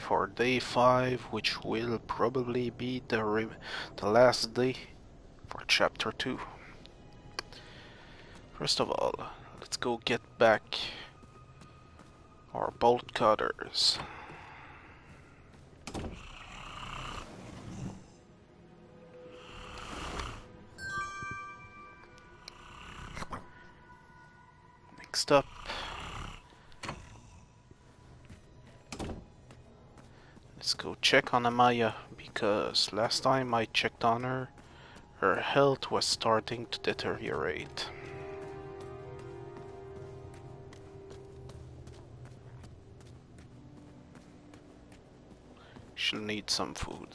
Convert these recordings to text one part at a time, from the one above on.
for day 5, which will probably be the last day for chapter 2. First of all, let's go get back our bolt cutters. Next up, let's go check on Amaya, because last time I checked on her, her health was starting to deteriorate. She'll need some food.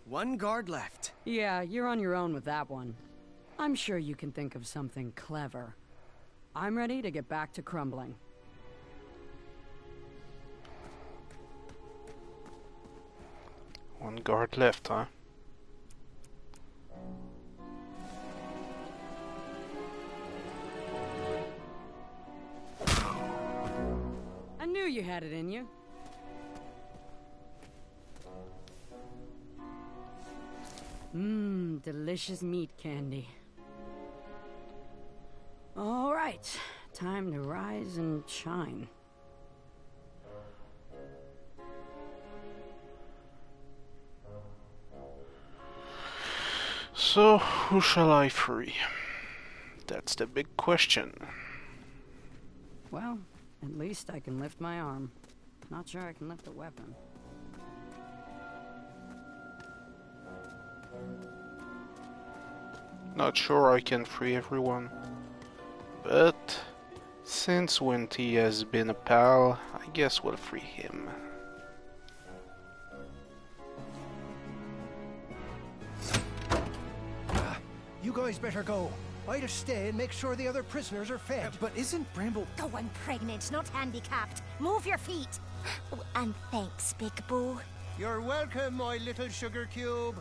One guard left. Yeah, you're on your own with that one. I'm sure you can think of something clever. I'm ready to get back to crumbling. One guard left, huh? I knew you had it in you. Mmm, delicious meat candy. All right, time to rise and shine. So, who shall I free? That's the big question. Well, at least I can lift my arm. Not sure I can lift a weapon. Not sure I can free everyone, but since Winty has been a pal, I guess we'll free him. You guys better go. I'd stay and make sure the other prisoners are fed. But isn't Bramble... Oh, I'm pregnant, not handicapped. Move your feet. Oh, and thanks, Big Boo. You're welcome, my little sugar cube.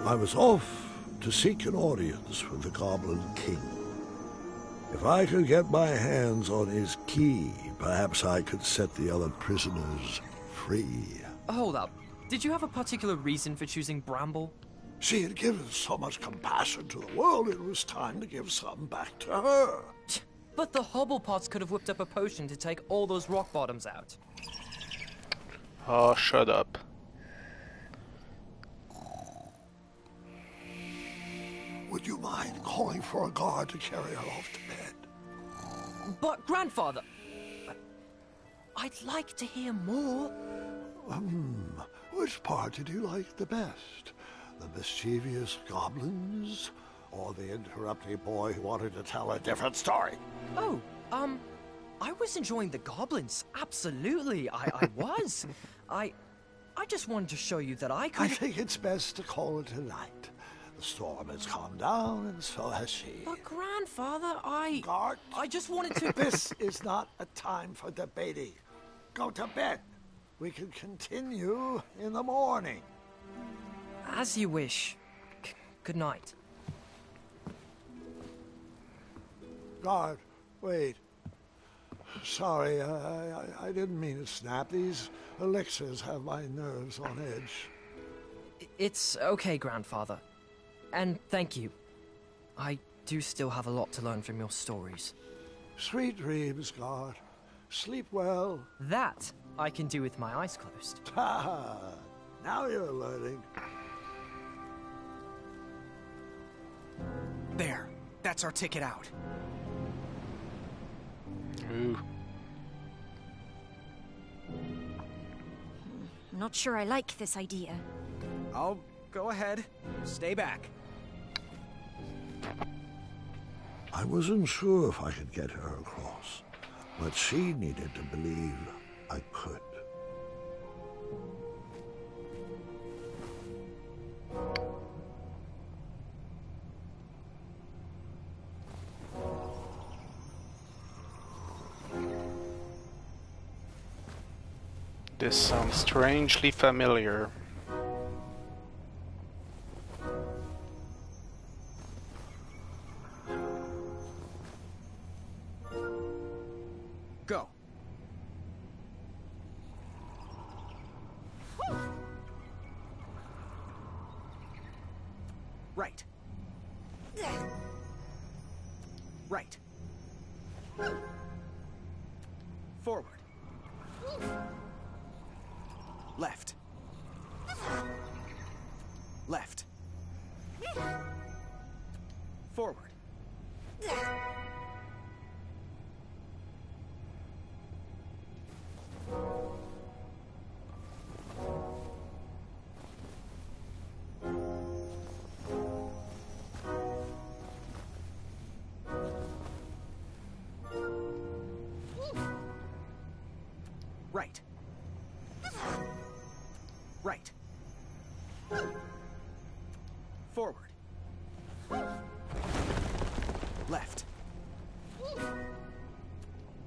I was off to seek an audience with the Goblin King. If I could get my hands on his key, perhaps I could set the other prisoners free. Hold up. Did you have a particular reason for choosing Bramble? She had given so much compassion to the world, it was time to give some back to her. But the Hobblepots could have whipped up a potion to take all those rock bottoms out. Oh, shut up. Would you mind calling for a guard to carry her off to bed? But, Grandfather, I'd like to hear more. Which part did you like the best? The mischievous goblins? Or the interrupting boy who wanted to tell a different story? Oh, I was enjoying the goblins. Absolutely, I was. I just wanted to show you that I could... I think it's best to call it a night. The storm has calmed down, and so has she. But, Grandfather, Guard, I just wanted to... this is not a time for debating. Go to bed. We can continue in the morning. As you wish. Good night. Guard, wait. Sorry, I didn't mean to snap. These elixirs have my nerves on edge. It's okay, Grandfather. And thank you. I do still have a lot to learn from your stories. Sweet dreams, Guard. Sleep well. That I can do with my eyes closed. Ha! Now you're learning. There. That's our ticket out. Ooh. Not sure I like this idea. I'll go ahead. Stay back. I wasn't sure if I could get her across. but she needed to believe I could. This sounds strangely familiar. Go. Right. Right. Forward. Left. Left. Forward. Right. Right. Forward. Left.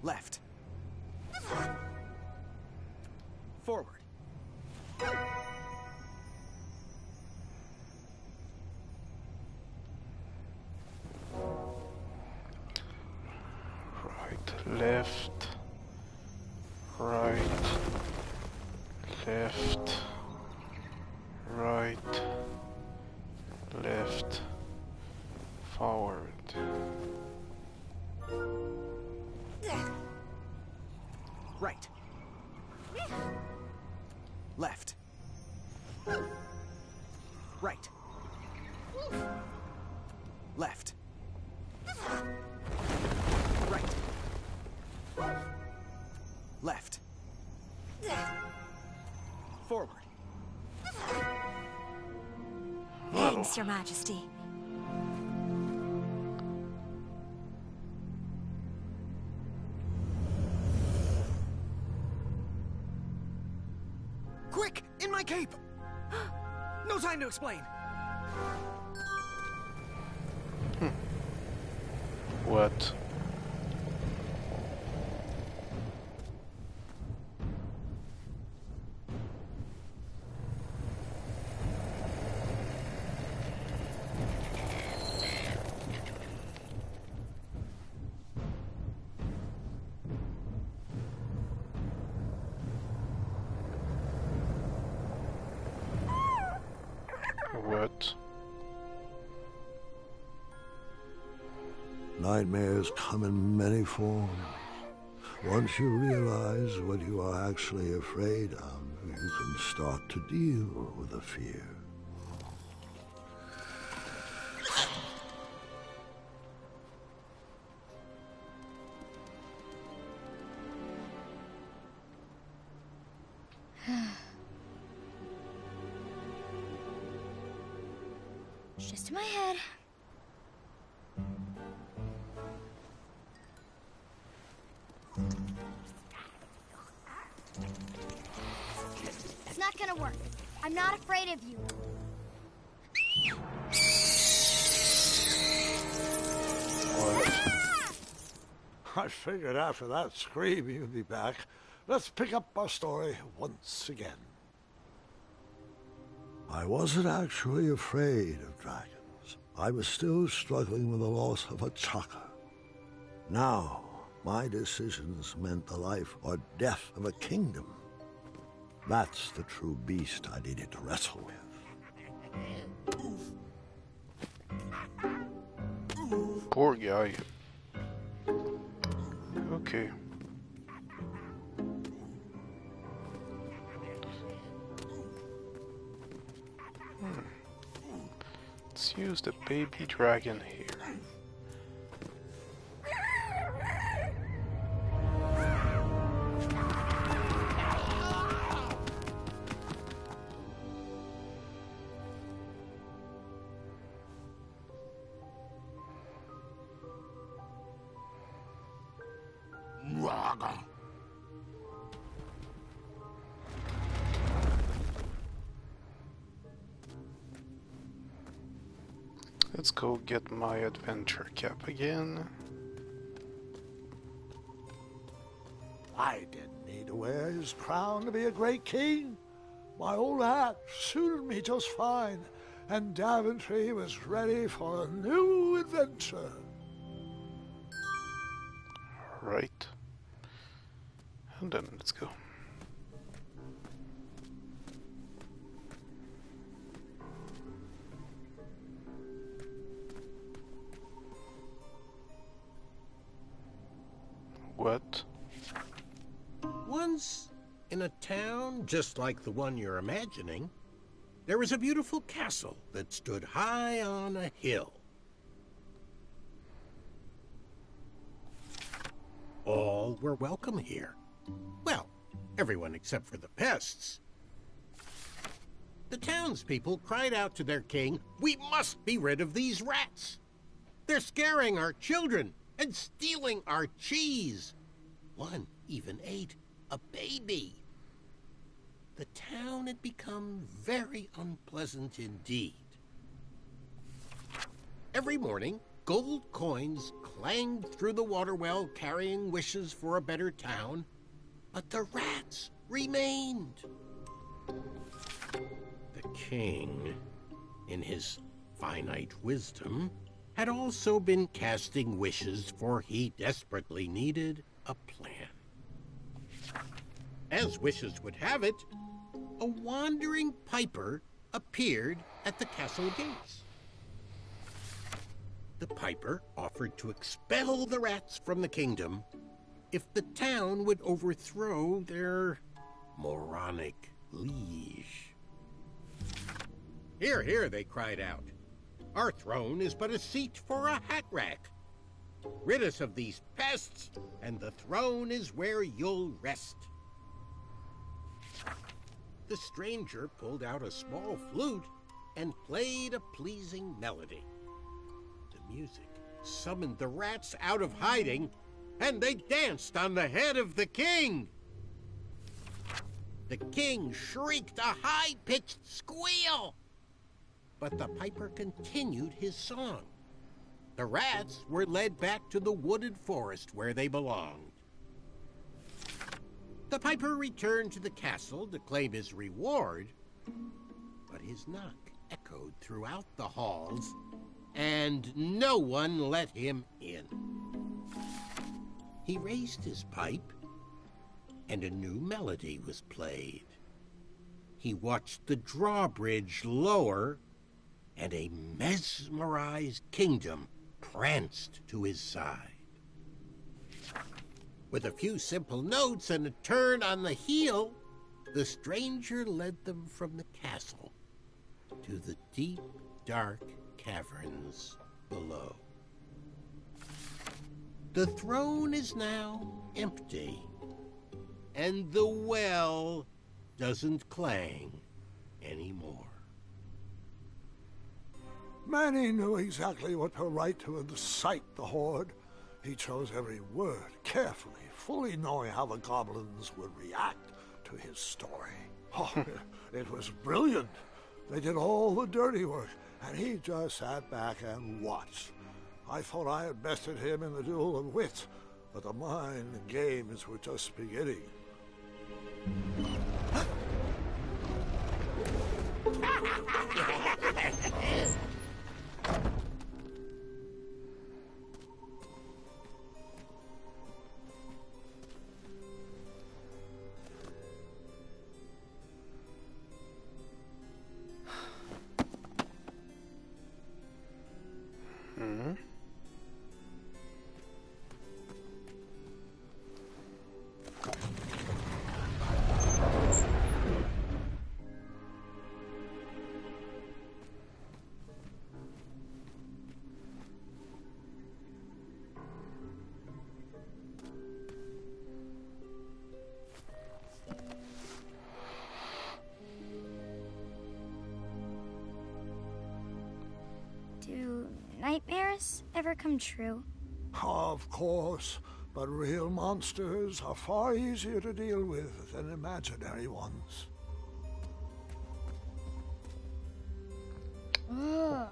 Left. Forward. Right, left, right, left, right, left, forward. Right. Left. Right. Left. Right. Left. Forward. Thanks, Your Majesty. Quick! In my cape! No time to explain. What? What? Nightmares come in many forms. Once you realize what you are actually afraid of, you can start to deal with the fear. Just in my head. It's not gonna work. I'm not afraid of you. I figured after that scream you'd be back. Let's pick up our story once again. I wasn't actually afraid of dragons. I was still struggling with the loss of a chakra. Now, my decisions meant the life or death of a kingdom. That's the true beast I needed to wrestle with. Poor guy. Okay. Let's use the baby dragon here. let's go get my adventure cap again. I didn't need to wear his crown to be a great king. My old hat suited me just fine, and Daventry was ready for a new adventure. Right. And then let's go. What? Once, in a town just like the one you're imagining, there was a beautiful castle that stood high on a hill. All were welcome here. Well, everyone except for the pests. The townspeople cried out to their king, "We must be rid of these rats! They're scaring our children and stealing our cheese. One even ate a baby." The town had become very unpleasant indeed. Every morning, gold coins clanged through the water well carrying wishes for a better town, but the rats remained. The king, in his finite wisdom, had also been casting wishes, for he desperately needed a plan. As wishes would have it, a wandering piper appeared at the castle gates. The piper offered to expel the rats from the kingdom if the town would overthrow their moronic liege. "Hear, hear," they cried out. "Our throne is but a seat for a hat rack. Rid us of these pests, and the throne is where you'll rest." The stranger pulled out a small flute and played a pleasing melody. The music summoned the rats out of hiding, and they danced on the head of the king. The king shrieked a high-pitched squeal, but the piper continued his song. The rats were led back to the wooded forest where they belonged. The piper returned to the castle to claim his reward, but his knock echoed throughout the halls, and no one let him in. He raised his pipe, and a new melody was played. He watched the drawbridge lower, and a mesmerized kingdom pranced to his side. With a few simple notes and a turn on the heel, the stranger led them from the castle to the deep, dark caverns below. The throne is now empty, and the well doesn't clang anymore. Manny knew exactly what to write to incite the horde. He chose every word carefully, fully knowing how the goblins would react to his story. Oh, it was brilliant. They did all the dirty work, and he just sat back and watched. I thought I had bested him in the duel of wits, but the mind games were just beginning. Do nightmares ever come true? Of course, but real monsters are far easier to deal with than imaginary ones. Ugh.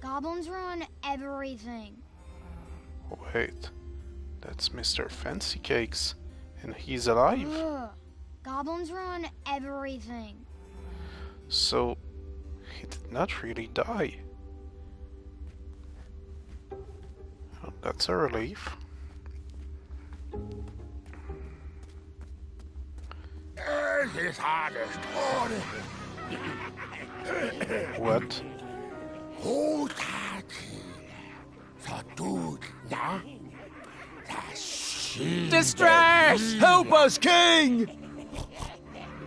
Goblins ruin everything. Wait, that's Mr. Fancy Cakes, and he's alive. Ugh. Goblins ruin everything. So, he did not really die. Oh, that's a relief. What? Distress! Help us, King!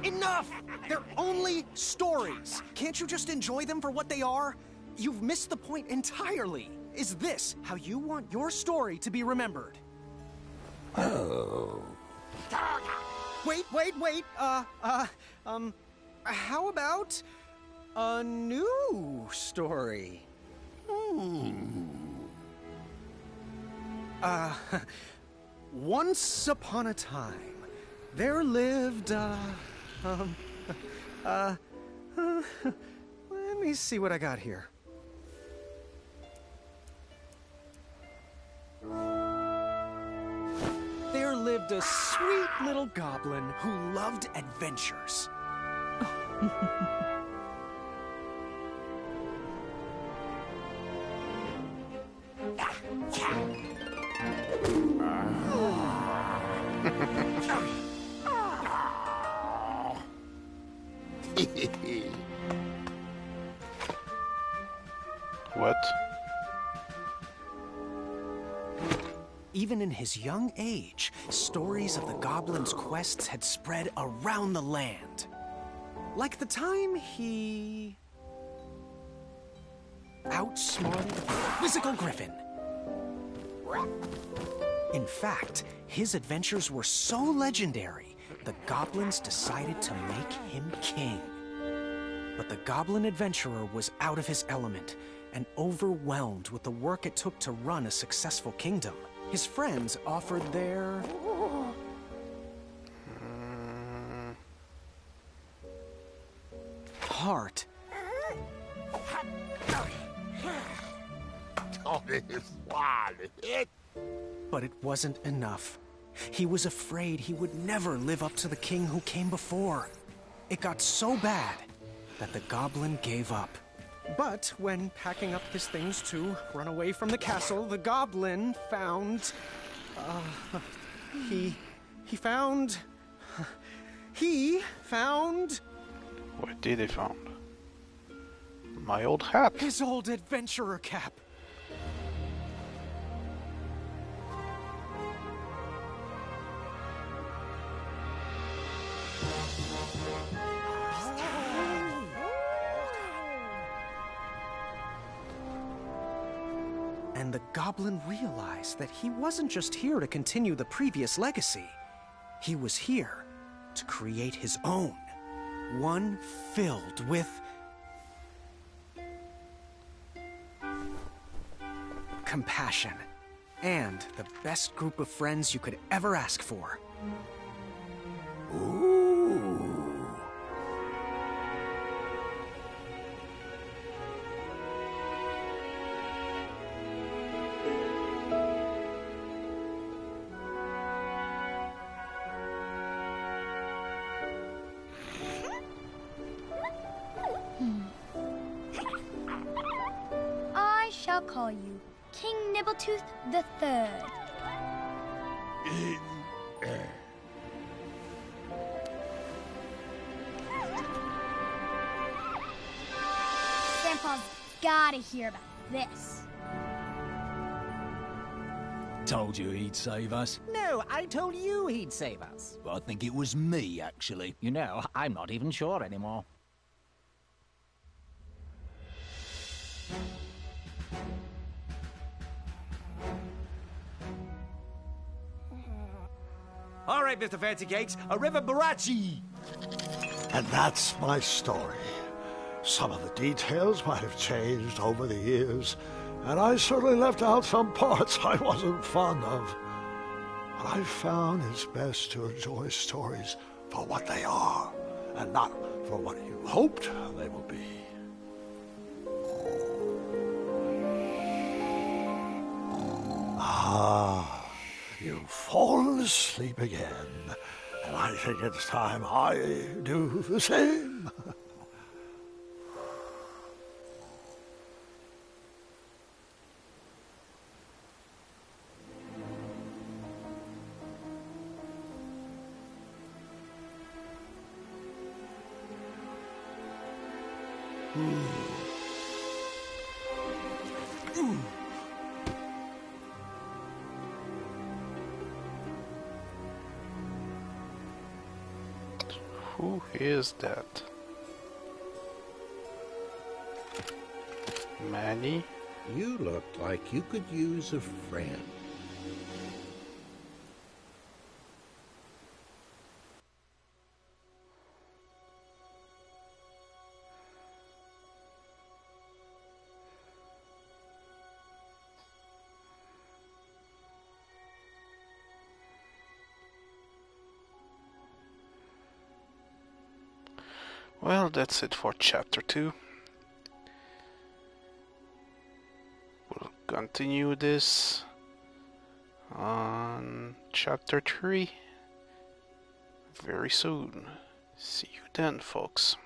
Enough! They're only stories. Can't you just enjoy them for what they are? You've missed the point entirely. Is this how you want your story to be remembered? Oh. Wait. How about a new story? Once upon a time, there lived, let me see what I got here. There lived a sweet little goblin who loved adventures. What? Even in his young age, stories of the goblin's quests had spread around the land. Like the time he outsmarted a quizzical griffin. In fact, his adventures were so legendary, the goblins decided to make him king. But the goblin adventurer was out of his element and overwhelmed with the work it took to run a successful kingdom. His friends offered their heart. But it wasn't enough. He was afraid he would never live up to the king who came before. It got so bad that the goblin gave up. But when packing up his things to run away from the castle, the goblin found... He found... What did he found? My old hat. his old adventurer cap. And the goblin realized that he wasn't just here to continue the previous legacy. He was here to create his own. One filled with compassion and the best group of friends you could ever ask for. Ooh. I shall call you King Nibbletooth the Third. Grandpa's gotta hear about this. Told you he'd save us. No, I told you he'd save us. I think it was me, actually. You know, I'm not even sure anymore. All right, Mr. Fancy Cakes, a river barachi. And that's my story. Some of the details might have changed over the years, and I certainly left out some parts I wasn't fond of. But I found it's best to enjoy stories for what they are, and not for what you hoped they would be. Ah, you've fallen asleep again, and I think it's time I do the same. Who is that? Manny? You look like you could use a friend. Well, that's it for chapter 2. We'll continue this on chapter 3 very soon. See you then, folks.